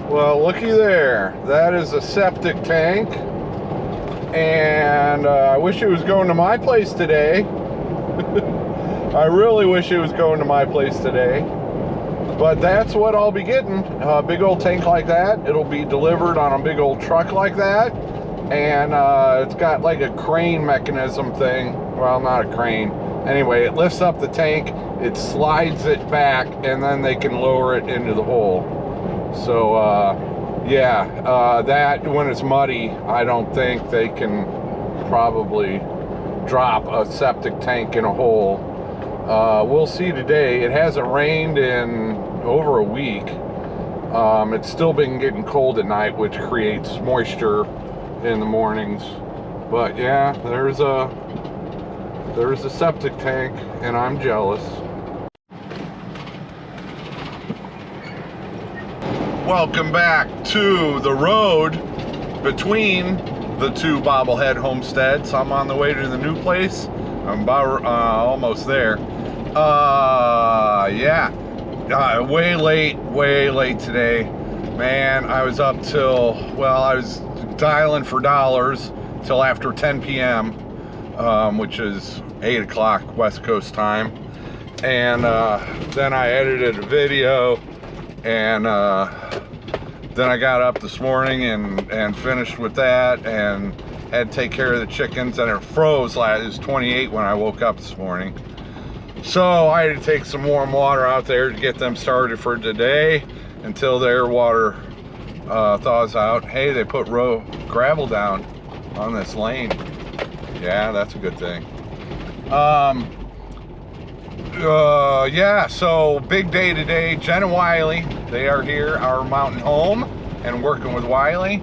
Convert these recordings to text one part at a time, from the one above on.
Well, looky there. That is a septic tank. And I wish it was going to my place today. I really wish it was going to my place today. But that's what I'll be getting. A big old tank like that. It'll be delivered on a big old truck like that. And it's got like a crane mechanism thing. Well, not a crane. Anyway, it lifts up the tank, it slides it back, and then they can lower it into the hole. So, that, when it's muddy, I don't think they can probably drop a septic tank in a hole. We'll see today. It hasn't rained in over a week. It's still been getting cold at night, which creates moisture in the mornings. But yeah, there's a septic tank, and I'm jealous. Welcome back to the road between the two bobblehead homesteads. I'm on the way to the new place. I'm about almost there. Way late today. Man, I was up till, well, I was dialing for dollars till after 10 p.m., which is 8 o'clock West Coast time. And then I edited a video, and then I got up this morning and finished with that, and had to take care of the chickens, and it froze. It was 28 when I woke up this morning. So I had to take some warm water out there to get them started for today until their water thaws out. Hey, they put gravel down on this lane. Yeah, that's a good thing. So big day today. Jenn and Wiley, they are here, our mountain home, and working with Wiley.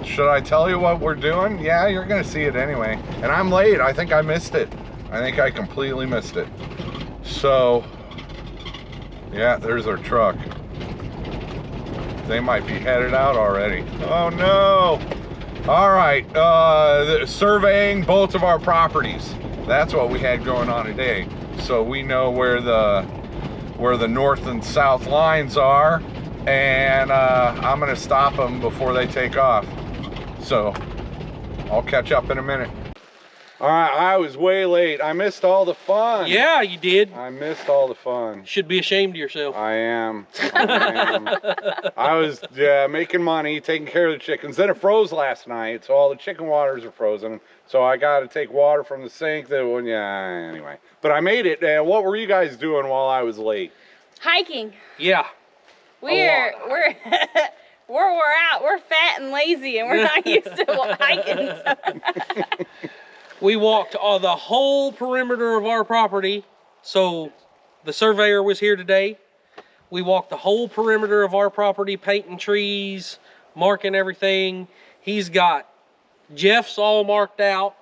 Should I tell you what we're doing? Yeah, you're gonna see it anyway. And I'm late. I think I missed it. I think I completely missed it. So, yeah, there's our truck. They might be headed out already. Oh no! All right, surveying both of our properties. That's what we had going on today. So we know where the north and south lines are, and I'm gonna stop them before they take off. So I'll catch up in a minute. All right, I was way late. I missed all the fun. Yeah, you did. I missed all the fun. Should be ashamed of yourself. I am. I was making money, taking care of the chickens. Then it froze last night, so all the chicken waters are frozen. So I got to take water from the sink. Anyway. But I made it. And what were you guys doing while I was late? Hiking. Yeah. We're out. We're fat and lazy, and we're not used to hiking. We walked the whole perimeter of our property. So the surveyor was here today. We walked the whole perimeter of our property, painting trees, marking everything. He's got Jeff's all marked out.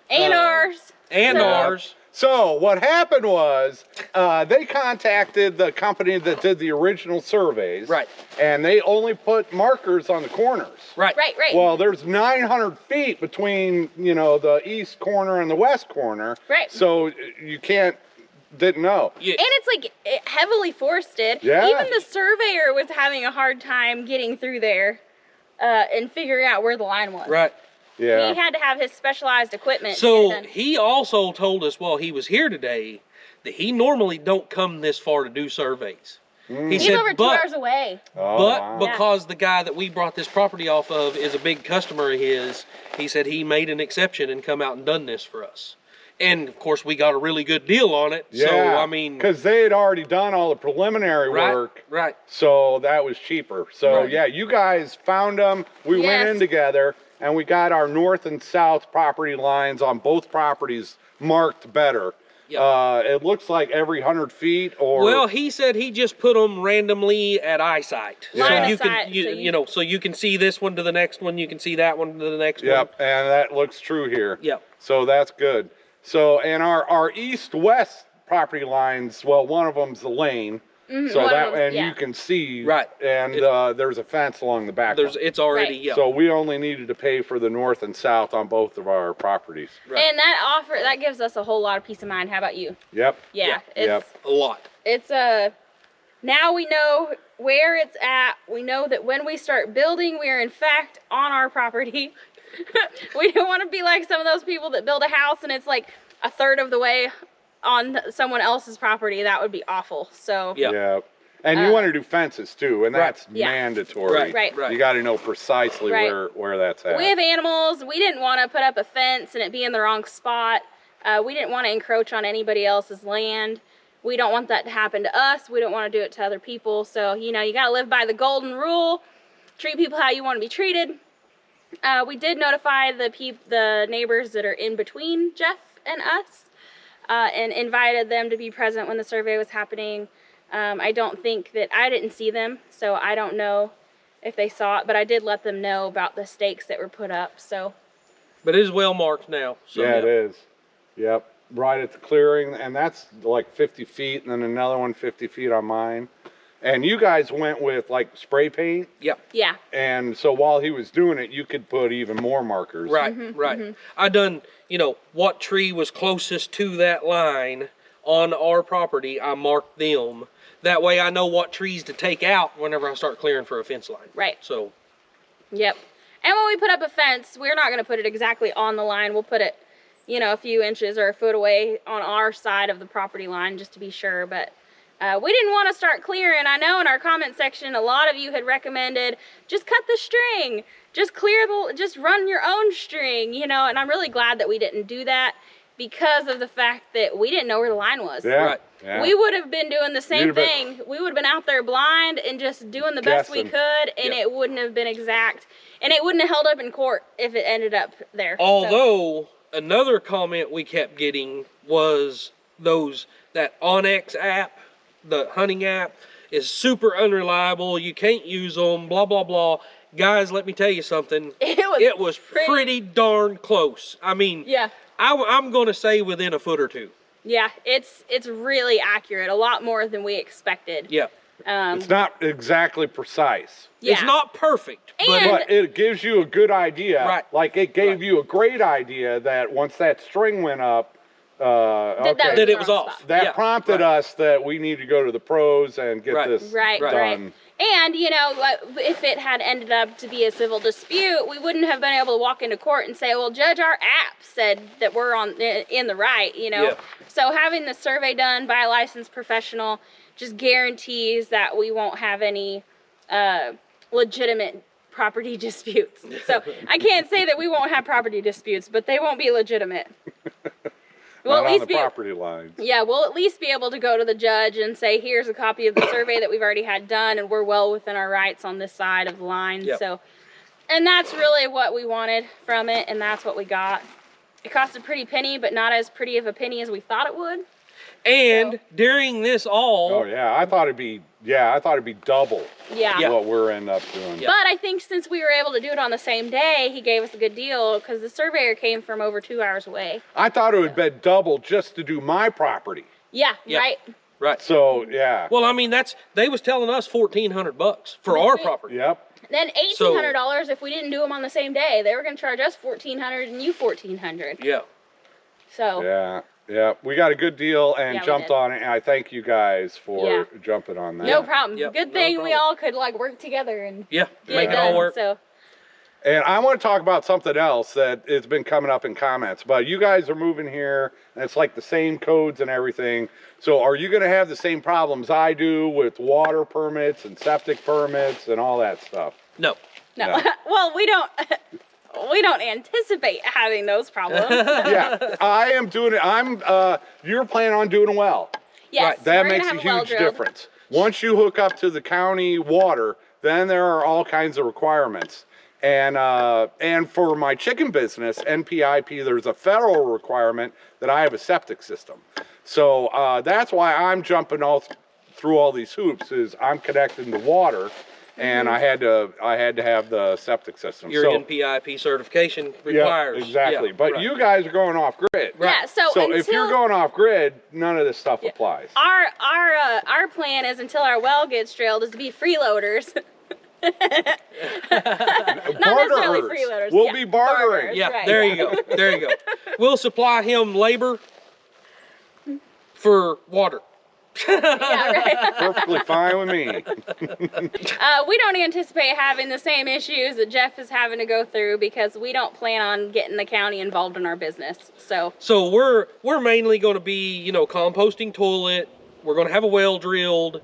And ours. And ours. So what happened was they contacted the company that did the original surveys. Right. And they only put markers on the corners. Right. Well, there's 900 feet between, the east corner and the west corner. Right. So you didn't know. Yeah. And it's like heavily forested. Yeah. Even the surveyor was having a hard time getting through there and figuring out where the line was. Right. Yeah. He had to have his specialized equipment. So he also told us while he was here today that he normally don't come this far to do surveys. He He's said, over 2 hours away. Because the guy that we brought this property off of is a big customer of his, he said he made an exception and come out and done this for us. And of course we got a really good deal on it. Yeah, so I mean, because they had already done all the preliminary work. Right. So that was cheaper. So Right. yeah, you guys found them. We went in together, and we got our north and south property lines on both properties marked better. Yep. It looks like every 100 feet or... Well, he said he just put them randomly at eyesight. Yeah. So you can, so you can see this one to the next one, you can see that one to the next one. Yep, and that looks true here. Yep. So that's good. So, and our east-west property lines, well, one of them's the lane. Mm-hmm. So that, you can see, right, and there's a fence along the back. It's already, right. So we only needed to pay for the north and south on both of our properties. Right. And that gives us a whole lot of peace of mind. How about you? Yep. Yeah. Yep. A lot. It's now we know where it's at. We know that when we start building, we are in fact on our property. We don't want to be like some of those people that build a house and it's like a third of the way on someone else's property. That would be awful. So Yeah. And you want to do fences too, and that's mandatory. Right. You got to know precisely where that's at. We have animals. We didn't want to put up a fence and it be in the wrong spot. We didn't want to encroach on anybody else's land. We don't want that to happen to us. We don't want to do it to other people. So, you know, you got to live by the golden rule. Treat people how you want to be treated. We did notify the neighbors that are in between Jeff and us and invited them to be present when the survey was happening. I didn't see them, so I don't know if they saw it, but I did let them know about the stakes that were put up, so. But it is well marked now. So yeah, it is. Yep, right at the clearing, and that's like 50 feet, and then another one 50 feet on mine. And you guys went with like spray paint? Yep. Yeah. And so while he was doing it, you could put even more markers. Right, right. I done, you know, what tree was closest to that line on our property, I marked them. That way I know what trees to take out whenever I start clearing for a fence line. Right. So. Yep. And when we put up a fence, we're not going to put it exactly on the line. We'll put it, you know, a few inches or a foot away on our side of the property line just to be sure. But we didn't want to start clearing. I know in our comment section, a lot of you had recommended just cut the string, just run your own string, you know, and I'm really glad that we didn't do that because of the fact that we didn't know where the line was. Yeah. Right. Yeah. We would have been doing the same thing. We would have been out there blind and just doing the best we could, and it wouldn't have been exact. And it wouldn't have held up in court if it ended up there. Although, another comment we kept getting was that Onyx app, the hunting app, is super unreliable. You can't use them, blah, blah, blah. Guys, let me tell you something. It was pretty darn close. I mean, yeah. I'm going to say within a foot or two. Yeah, it's really accurate, a lot more than we expected. Yeah. It's not exactly precise. Yeah. It's not perfect, but it gives you a good idea. Right. Like it gave you a great idea that once that string went up, that it was off. That prompted us that we need to go to the pros and get this done. Right. And, you know, if it had ended up to be a civil dispute, we wouldn't have been able to walk into court and say, well, Judge, our app said that we're in the right, you know. Yeah. So having the survey done by a licensed professional just guarantees that we won't have any legitimate property disputes. So I can't say that we won't have property disputes, but they won't be legitimate. We'll at least on the property lines. Yeah, we'll at least be able to go to the judge and say, here's a copy of the survey that we've already had done, and we're well within our rights on this side of the line. Yep. So, and that's really what we wanted from it, and that's what we got. It cost a pretty penny, but not as pretty of a penny as we thought it would. And during this all... Oh, yeah. I thought it'd be double what we're end up doing. But I think since we were able to do it on the same day, he gave us a good deal because the surveyor came from over 2 hours away. I thought it would be double just to do my property. Yeah, right. Right. So, yeah. Well, I mean, they was telling us $1,400 for our property. Yep. Then $1,800 if we didn't do them on the same day. They were going to charge us $1,400 and you $1,400. Yeah. So. Yeah, we got a good deal and jumped on it, and I thank you guys for jumping on that. No problem. Yep. Good thing we all could like work together and make it all work. So. And I want to talk about something else that it's been coming up in comments. But you guys are moving here, and it's like the same codes and everything. So are you going to have the same problems I do with water permits and septic permits and all that stuff? No. Well, we don't anticipate having those problems. Yeah, I am doing it. You're planning on doing it well. Yes, right. That makes a huge difference. Once you hook up to the county water, then there are all kinds of requirements. And for my chicken business, NPIP, there's a federal requirement that I have a septic system. So that's why I'm jumping through all these hoops. Is I'm connecting the water. And I had to have the septic system. Your NPIP certification requires. Yeah, exactly. But you guys are going off grid. Right. Yeah. So if you're going off grid, none of this stuff applies. Our plan is until our well gets drilled is to be freeloaders. Not necessarily freeloaders. We'll be bartering. Yeah. Right. There you go. There you go. We'll supply him labor for water. Yeah, right. Perfectly fine with me. We don't anticipate having the same issues that Jeff is having to go through because we don't plan on getting the county involved in our business. So we're mainly going to be, you know, composting toilet. We're going to have a well drilled.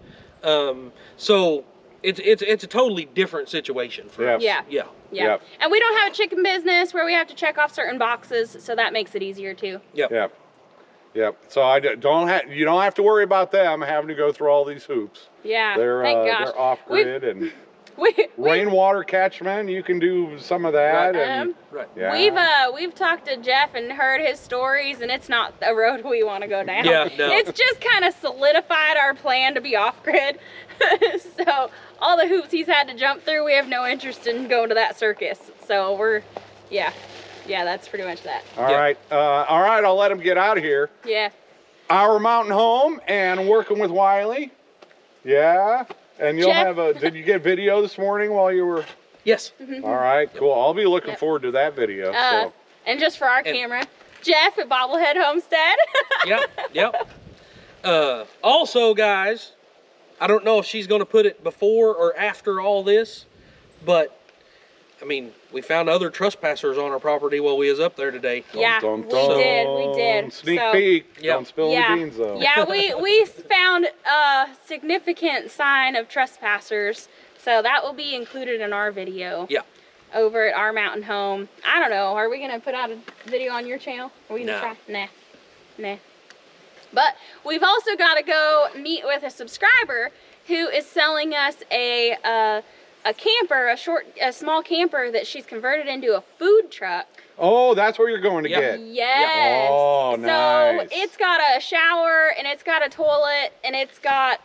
So it's a totally different situation for us. Yeah. Yeah. Yeah. Yep. And we don't have a chicken business where we have to check off certain boxes, so that makes it easier too. Yep. Yep. Yep. So you don't have to worry about them having to go through all these hoops. Yeah. They're thank gosh. they're off grid and We, rainwater catchment. You can do some of that. And, Right. yeah. We've talked to Jeff and heard his stories, and it's not the road we want to go down. Yeah, no. It's just kind of solidified our plan to be off grid. So all the hoops he's had to jump through, we have no interest in going to that circus. So yeah, that's pretty much that. All right. I'll let him get out of here. Yeah. Our mountain home and working with Wiley. Yeah. And you'll Jeff- have did you get video this morning while you were? Yes. All right, cool. I'll be looking forward to that video. So. And just for our camera, Jeff at Bobblehead Homestead. Yep. Also, guys, I don't know if she's going to put it before or after all this, but I mean, we found other trespassers on our property while we was up there today. Yeah, Dun, we dun, did. Sneak So- peek. Yeah. Don't spill any beans though. Yeah, we found a significant sign of trespassers, so that will be included in our video. Yeah. Over at our mountain home. I don't know. Are we gonna put out a video on your channel? Are we gonna No. try? Nah. But we've also got to go meet with a subscriber who is selling us a camper, a small camper that she's converted into a food truck. Oh, that's where you're going to Yeah. get. Yes. Oh, nice. So it's got a shower and it's got a toilet and it's got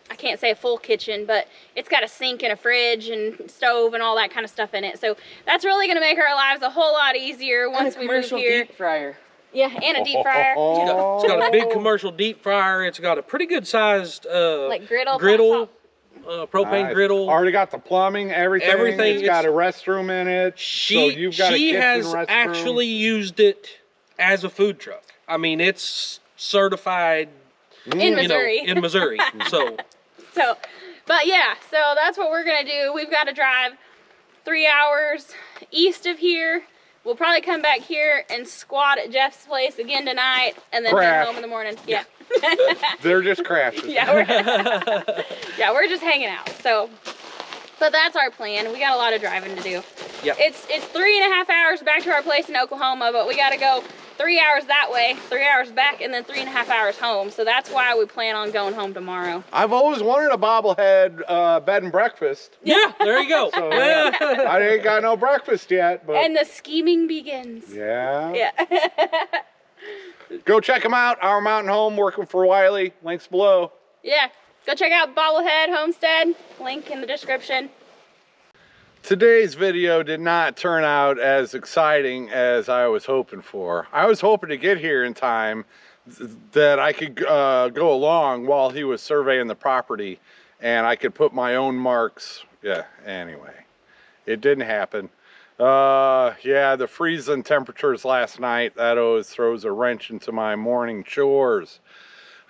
I can't say a full kitchen, but it's got a sink and a fridge and stove and all that kind of stuff in it. So that's really going to make our lives a whole lot easier once we move here. Deep fryer. Yeah, and a deep fryer. Oh. It's got a big commercial deep fryer. It's got a pretty good sized Like griddle. propane Nice. griddle. Already got the plumbing, everything. Everything. It's got a restroom in it. So you've got a She kitchen has restroom. actually used it as a food truck. I mean, it's certified In you know, Missouri. in Missouri. So But yeah, so that's what we're gonna do. We've got to drive 3 hours east of here. We'll probably come back here and squat at Jeff's place again tonight, and then Crash. head home in the morning. Yeah. They're just crashes. Yeah, we're just hanging out. So, but that's our plan. We got a lot of driving to do. Yep. It's 3.5 hours back to our place in Oklahoma, but we got to go 3 hours that way, 3 hours back, and then 3.5 hours home. So that's why we plan on going home tomorrow. I've always wanted a bobblehead bed and breakfast. yeah, there you go. So, I ain't got no breakfast yet, but And the scheming begins. yeah. Yeah. Go check them out. Our mountain home working for Wiley. Links below. Yeah. Go check out Bobblehead Homestead. Link in the description. Today's video did not turn out as exciting as I was hoping for. I was hoping to get here in time that I could go along while he was surveying the property and I could put my own marks. Yeah, anyway, it didn't happen. Yeah, the freezing temperatures last night, that always throws a wrench into my morning chores.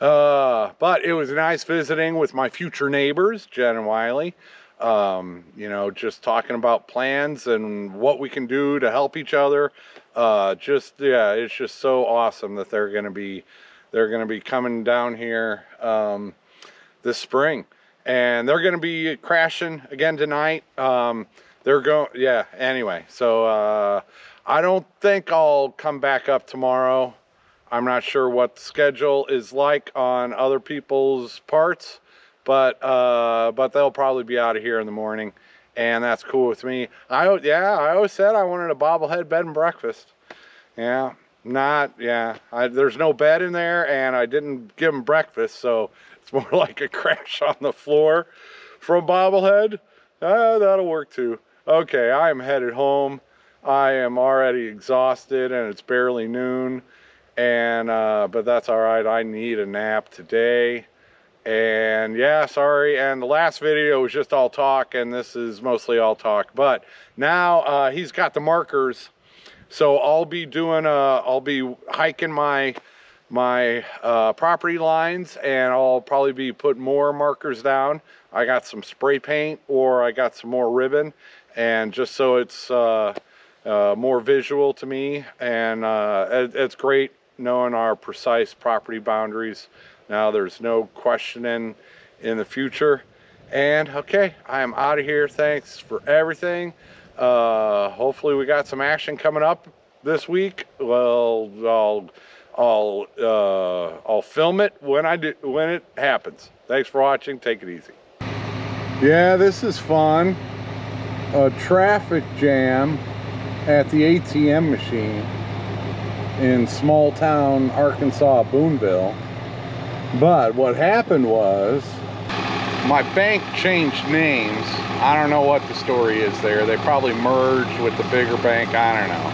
But it was nice visiting with my future neighbors, Jenn and Wiley. You know, just talking about plans and what we can do to help each other. Yeah, it's just so awesome that they're gonna be coming down here this spring, and they're gonna be crashing again tonight. Yeah, anyway, so I don't think I'll come back up tomorrow. I'm not sure what the schedule is like on other people's parts, but they'll probably be out of here in the morning, and that's cool with me. I always said I wanted a bobblehead bed and breakfast. Yeah, there's no bed in there, and I didn't give them breakfast, so it's more like a crash on the floor from bobblehead. That'll work too. Okay, I am headed home. I am already exhausted, and it's barely noon, and but that's all right. I need a nap today. And yeah, sorry, and the last video was just all talk, and this is mostly all talk, but now he's got the markers, so I'll be hiking my my property lines, and I'll probably be putting more markers down. I got some spray paint, or I got some more ribbon, and just so it's more visual to me, and it's great knowing our precise property boundaries. Now there's no questioning in the future. And okay, I am out of here. Thanks for everything. Hopefully we got some action coming up this week. Well, I'll film it when it happens. Thanks for watching. Take it easy. Yeah, this is fun. A traffic jam at the ATM machine in small town Arkansas, Boonville. But what happened was my bank changed names. I don't know what the story is there. They probably merged with the bigger bank. I don't know.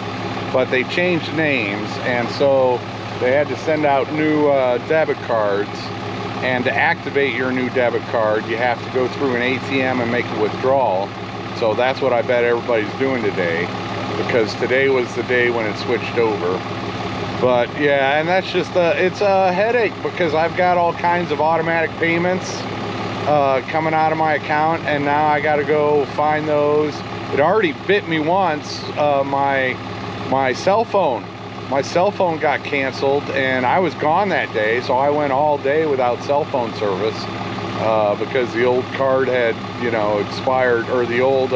But they changed names, and so they had to send out new debit cards. And to activate your new debit card, you have to go through an ATM and make a withdrawal. So that's what I bet everybody's doing today, because today was the day when it switched over. But yeah, and that's just it's a headache, because I've got all kinds of automatic payments coming out of my account, and now I got to go find those. It already bit me once. My cell phone got canceled, and I was gone that day, so I went all day without cell phone service because the old card had, you know, expired, or the old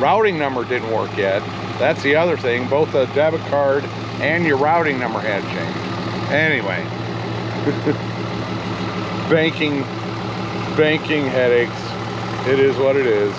routing number didn't work yet. That's the other thing. Both the debit card and your routing number had changed. Anyway, banking headaches. It is what it is.